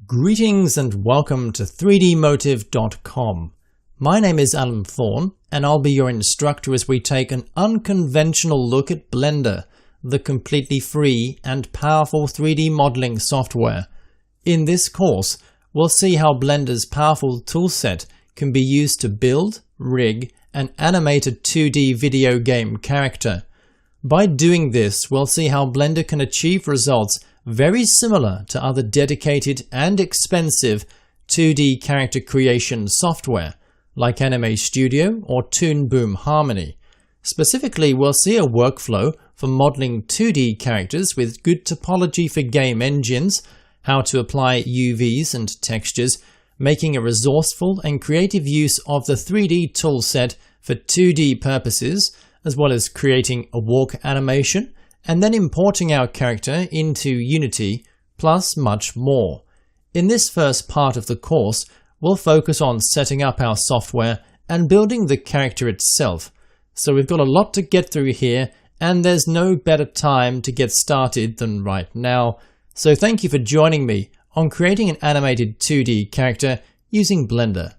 Greetings and welcome to 3dmotive.com. My name is Alan Thorne and I'll be your instructor as we take an unconventional look at Blender, the completely free and powerful 3D modeling software. In this course, we'll see how Blender's powerful toolset can be used to build, rig, and animate a 2D video game character. By doing this, we'll see how Blender can achieve results very similar to other dedicated and expensive 2D character creation software like Anime Studio or Toon Boom Harmony. Specifically, we'll see a workflow for modeling 2D characters with good topology for game engines, how to apply UVs and textures, making a resourceful and creative use of the 3D toolset for 2D purposes, as well as creating a walk animation, and then importing our character into Unity, plus much more. In this first part of the course, we'll focus on setting up our software and building the character itself. So we've got a lot to get through here, and there's no better time to get started than right now. So thank you for joining me on creating an animated 2D character using Blender.